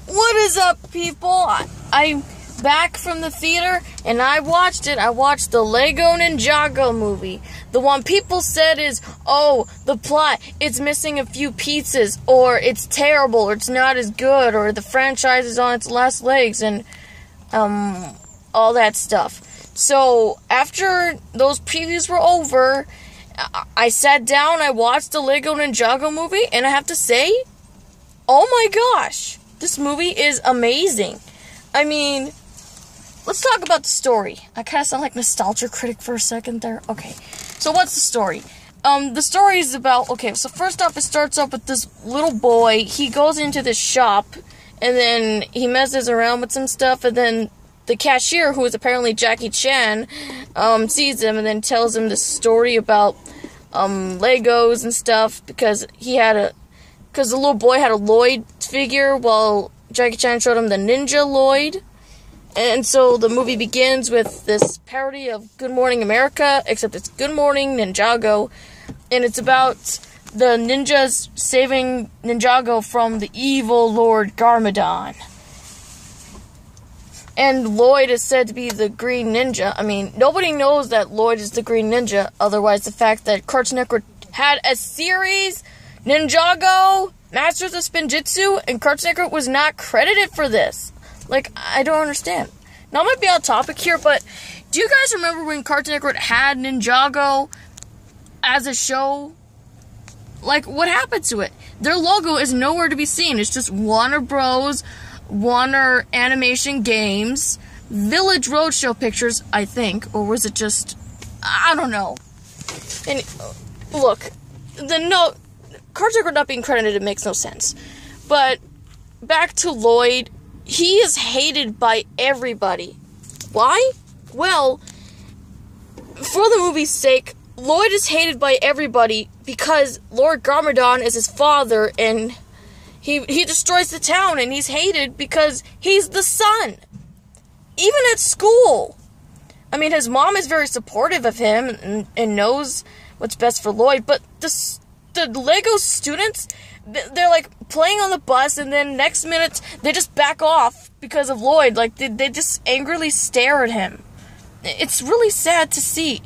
What is up, people? I'm back from the theater, and I watched it. I watched the Lego Ninjago movie. The one people said is, oh, the plot, it's missing a few pieces, or it's terrible, or it's not as good, or the franchise is on its last legs, and, all that stuff. So, after those previews were over, I sat down, I watched the Lego Ninjago movie, and I have to say, oh my gosh, this movie is amazing. I mean, let's talk about the story. I kind of sound like Nostalgia Critic for a second there. Okay, so what's the story? The story is about, okay, so first off, it starts off with this little boy. He goes into this shop, and then he messes around with some stuff, and then the cashier, who is apparently Jackie Chan, sees him and then tells him this story about, Legos and stuff, because the little boy had a Lloyd figure while Jackie Chan showed him the Ninja Lloyd. And so the movie begins with this parody of Good Morning America, except it's Good Morning Ninjago. And it's about the ninjas saving Ninjago from the evil Lord Garmadon. And Lloyd is said to be the Green Ninja. I mean, nobody knows that Lloyd is the Green Ninja. Otherwise, the fact that Cartoon Network had a series, Ninjago, Masters of Spinjitzu, and Cartoon Network was not credited for this. Like, I don't understand. Now, I might be off topic here, but do you guys remember when Cartoon Network had Ninjago as a show? Like, what happened to it? Their logo is nowhere to be seen. It's just Warner Bros., Warner Animation Games, Village Roadshow Pictures, I think. Or was it just... I don't know. And, look, Cartoon Network not being credited, it makes no sense. But, back to Lloyd, he is hated by everybody. Why? Well, for the movie's sake, Lloyd is hated by everybody because Lord Garmadon is his father, and he destroys the town, and he's hated because he's the son. Even at school. I mean, his mom is very supportive of him and knows what's best for Lloyd, but the Lego students, they're like playing on the bus, and then next minute they just back off because of Lloyd. Like, they just angrily stare at him. It's really sad to see.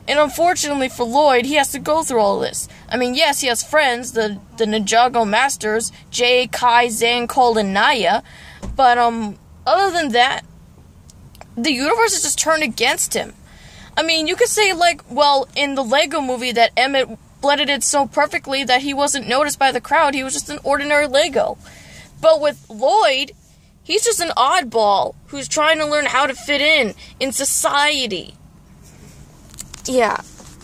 And unfortunately for Lloyd, he has to go through all this. I mean, yes, he has friends, the Ninjago Masters, Jay, Kai, Zan, Cole, and Naya, but other than that, the universe is just turned against him. I mean, you could say, like, well, in the Lego movie that Emmett blended it so perfectly that he wasn't noticed by the crowd. He was just an ordinary Lego. But with Lloyd, he's just an oddball who's trying to learn how to fit in society. Yeah.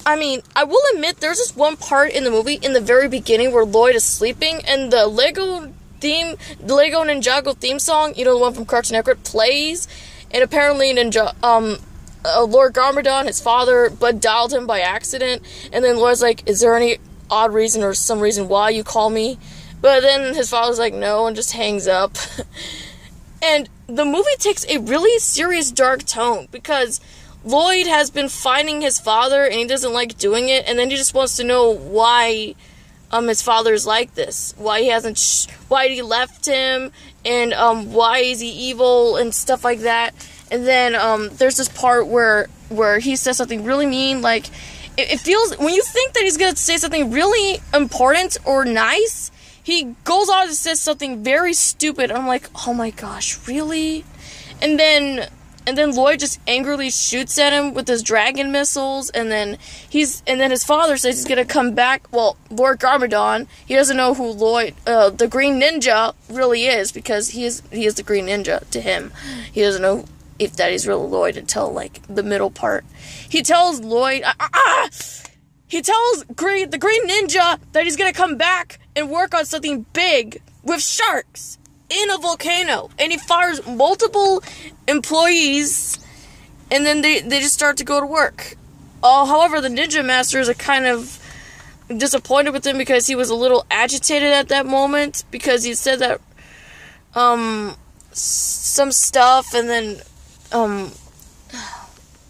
I mean, I will admit there's this one part in the movie in the very beginning where Lloyd is sleeping, and the Lego Ninjago theme song, you know, the one from Cartoon Network, plays, and apparently Lord Garmadon, his father, dialed him by accident, and then Lloyd's like, is there any odd reason or some reason why you call me? But then his father's like, no, and just hangs up. And the movie takes a really serious, dark tone, because Lloyd has been fighting his father, and he doesn't like doing it, and then he just wants to know why his father's like this. Why he left him, and why is he evil, and stuff like that. And then, there's this part where he says something really mean, like, it feels, when you think that he's gonna say something really important or nice, he goes on and says something very stupid. I'm like, oh my gosh, really? And then Lloyd just angrily shoots at him with his dragon missiles, and then his father says he's gonna come back. Well, Lord Garmadon, he doesn't know who Lloyd, the Green Ninja, really is, because he is the Green Ninja to him. He doesn't know if that is real Lloyd until, like, the middle part. He tells Lloyd, he tells the Green Ninja that he's gonna come back and work on something big with sharks in a volcano. And he fires multiple employees, and then they just start to go to work. However, the Ninja Masters are kind of disappointed with him because he was a little agitated at that moment, because he said that, some stuff, and then,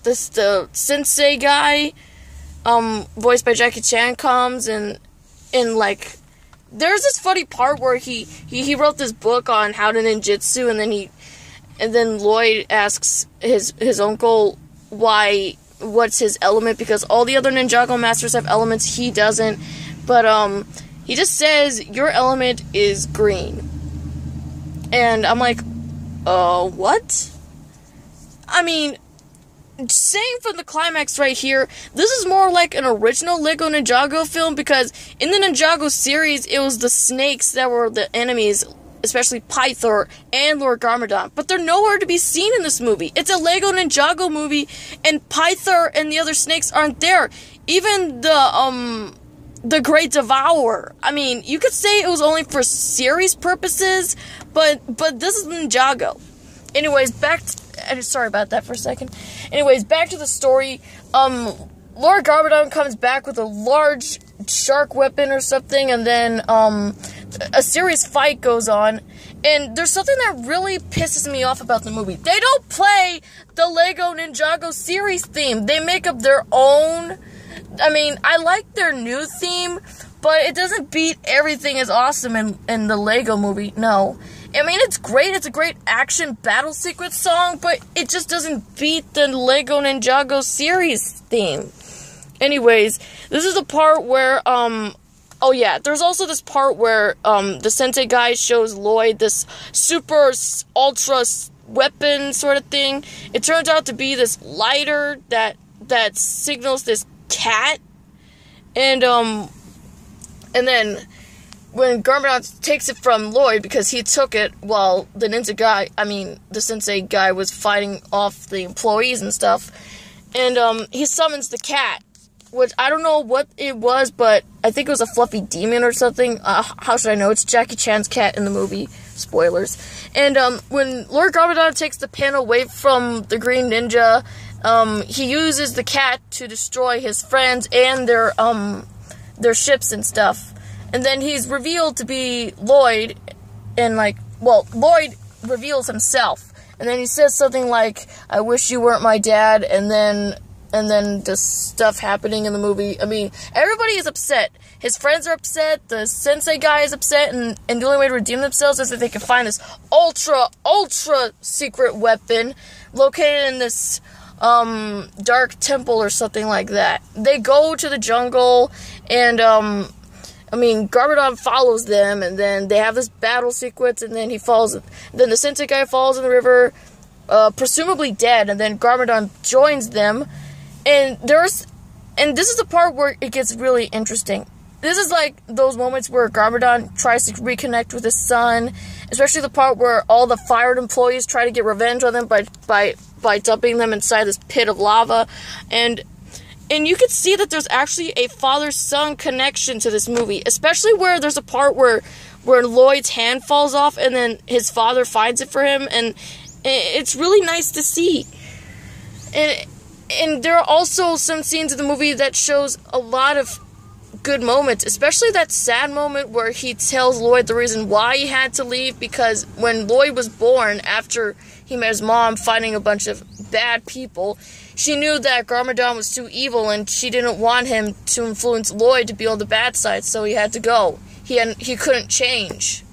the sensei guy, voiced by Jackie Chan, comes and like, there's this funny part where he wrote this book on how to ninjutsu, and then Lloyd asks his uncle what's his element, because all the other Ninjago masters have elements, he doesn't. But he just says, your element is green. And I'm like, what? I mean, saying from the climax right here, this is more like an original Lego Ninjago film, because in the Ninjago series, it was the snakes that were the enemies, especially Pythor and Lord Garmadon, but they're nowhere to be seen in this movie. It's a Lego Ninjago movie, and Pythor and the other snakes aren't there. Even the Great Devourer. I mean, you could say it was only for series purposes, but this is Ninjago. Anyways, sorry about that for a second. Anyways, back to the story. Lord Garmadon comes back with a large shark weapon or something, and then a serious fight goes on. And there's something that really pisses me off about the movie. They don't play the Lego Ninjago series theme. They make up their own. I mean, I like their new theme, but it doesn't beat Everything Is Awesome in the Lego movie. No. I mean, it's great. It's a great action battle sequence song, but it just doesn't beat the Lego Ninjago series theme. Anyways, this is the part where, oh yeah, there's also this part where, the sensei guy shows Lloyd this super ultra weapon sort of thing. It turns out to be this lighter that signals this cat, and then when Garmadon takes it from Lloyd, because he took it while the sensei guy was fighting off the employees and stuff, and he summons the cat, which I don't know what it was, but I think it was a fluffy demon or something. How should I know? It's Jackie Chan's cat in the movie. Spoilers. And when Lord Garmadon takes the pen away from the Green Ninja, he uses the cat to destroy his friends and their ships and stuff. And then he's revealed to be Lloyd, and Lloyd reveals himself. And then he says something like, I wish you weren't my dad, and then the stuff happening in the movie. I mean, everybody is upset. His friends are upset, the sensei guy is upset, and the only way to redeem themselves is that they can find this ultra secret weapon located in this dark temple or something like that. They go to the jungle, and Garmadon follows them, and then they have this battle sequence, and then then the sensei guy falls in the river, presumably dead, and then Garmadon joins them, and this is the part where it gets really interesting. This is like those moments where Garmadon tries to reconnect with his son, especially the part where all the fired employees try to get revenge on them by dumping them inside this pit of lava, and you can see that there's actually a father-son connection to this movie, especially where there's a part where Lloyd's hand falls off and then his father finds it for him, and it's really nice to see. And there are also some scenes in the movie that shows a lot of good moments, especially that sad moment where he tells Lloyd the reason why he had to leave, because when Lloyd was born, after he met his mom fighting a bunch of bad people, she knew that Garmadon was too evil, and she didn't want him to influence Lloyd to be on the bad side, so he had to go. He couldn't change.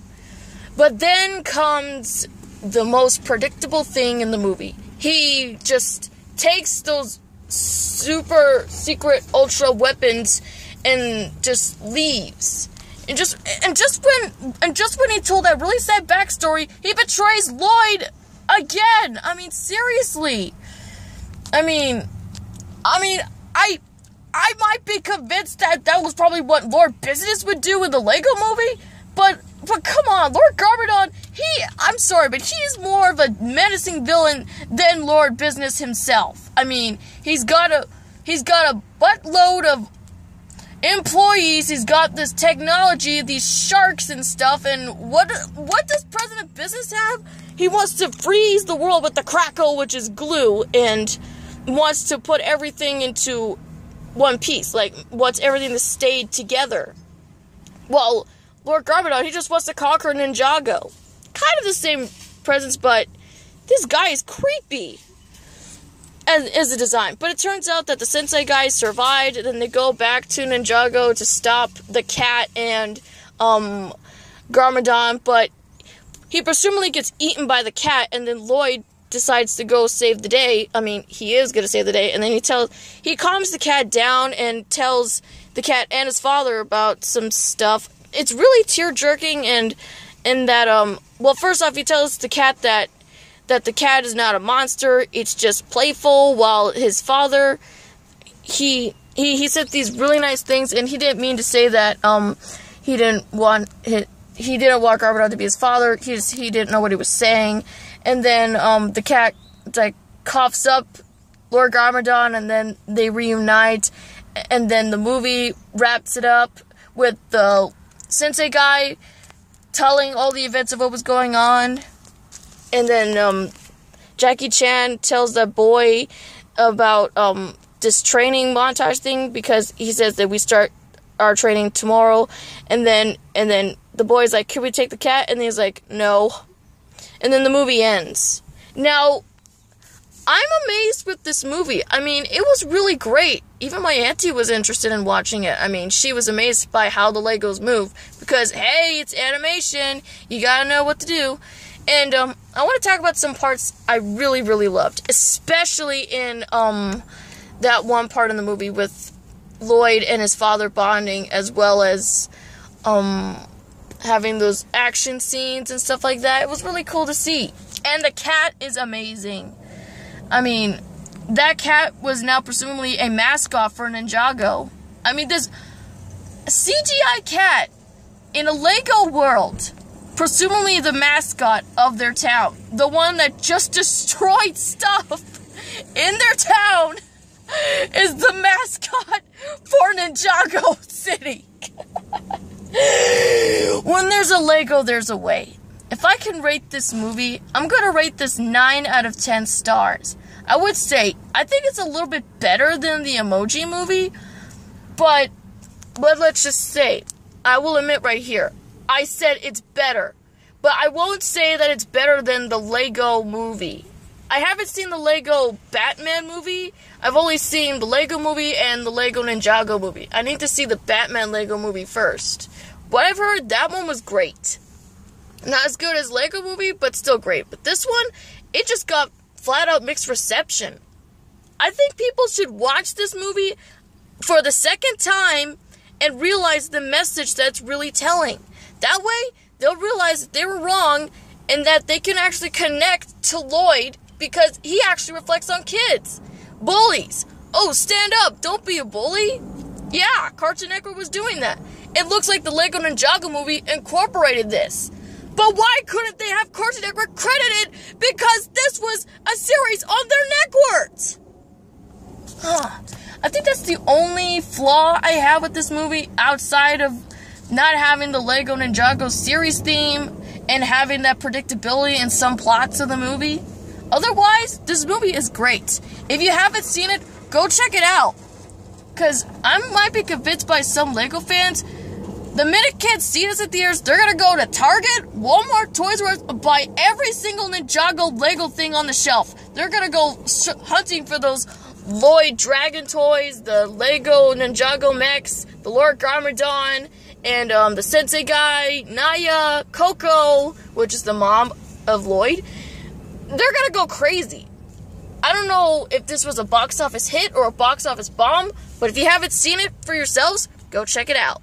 But then comes the most predictable thing in the movie. He just takes those super secret ultra weapons and just leaves. And just when he told that really sad backstory, he betrays Lloyd again. I mean, seriously. I might be convinced that was probably what Lord Business would do in the Lego movie, but come on, Lord Garmadon, I'm sorry, but he's more of a menacing villain than Lord Business himself. I mean, he's got a buttload of employees, he's got this technology, these sharks and stuff, and what does President Business have? He wants to freeze the world with the crackle, which is glue, and wants to put everything into one piece, like, wants everything to stay together. Well, Lord Garmadon, he just wants to conquer Ninjago. Kind of the same presence, but this guy is creepy as a design. But it turns out that the sensei guys survived, and then they go back to Ninjago to stop the cat and Garmadon, but he presumably gets eaten by the cat, and then Lloyd decides to go save the day. I mean, he is going to save the day, and then he calms the cat down and tells the cat and his father about some stuff. It's really tear-jerking, and that, well, first off, he tells the cat that the cat is not a monster, it's just playful, while his father, he said these really nice things, and he didn't mean to say that, he didn't want Garmadon to be his father. He didn't know what he was saying. And then the cat like coughs up Lord Garmadon, and then they reunite. And then the movie wraps it up with the sensei guy telling all the events of what was going on. And then Jackie Chan tells that boy about this training montage thing, because he says that we start our training tomorrow. And then the boy's like, "Can we take the cat?" And he's like, "No." And then the movie ends. Now, I'm amazed with this movie. I mean, it was really great. Even my auntie was interested in watching it. I mean, she was amazed by how the Legos move, because, hey, it's animation. You gotta know what to do. And I want to talk about some parts I really, really loved, especially in that one part in the movie with Lloyd and his father bonding, as well as having those action scenes and stuff like that. It was really cool to see. And the cat is amazing. I mean, that cat was now presumably a mascot for Ninjago. I mean, this CGI cat in a Lego world, presumably the mascot of their town, the one that just destroyed stuff in their town, is the mascot for Ninjago City. When there's a Lego, there's a way. If I can rate this movie, I'm going to rate this 9 out of 10 stars. I would say, I think it's a little bit better than the Emoji Movie, but let's just say, I will admit right here, I said it's better, but I won't say that it's better than the Lego Movie. I haven't seen the Lego Batman movie. I've only seen the Lego Movie and the Lego Ninjago Movie. I need to see the Batman Lego Movie first. But I've heard that one was great. Not as good as Lego Movie, but still great. But this one, it just got flat out mixed reception. I think people should watch this movie for the second time and realize the message that it's really telling. That way, they'll realize that they were wrong and that they can actually connect to Lloyd, because he actually reflects on kids. Bullies. Oh, stand up. Don't be a bully. Yeah, Cartoon Network was doing that. It looks like the Lego Ninjago Movie incorporated this. But why couldn't they have Cartoon Network credited? Because this was a series on their networks. I think that's the only flaw I have with this movie, outside of not having the Lego Ninjago series theme and having that predictability in some plots of the movie. Otherwise, this movie is great. If you haven't seen it, go check it out. Because I might be convinced by some Lego fans, the minute kids see this in theaters, they're going to go to Target, Walmart, Toys R Us, buy every single Ninjago Lego thing on the shelf. They're going to go hunting for those Lloyd Dragon toys, the Lego Ninjago mechs, the Lord Garmadon, and the Sensei guy, Naya, Coco, which is the mom of Lloyd. They're gonna go crazy. I don't know if this was a box office hit or a box office bomb, but if you haven't seen it for yourselves, go check it out.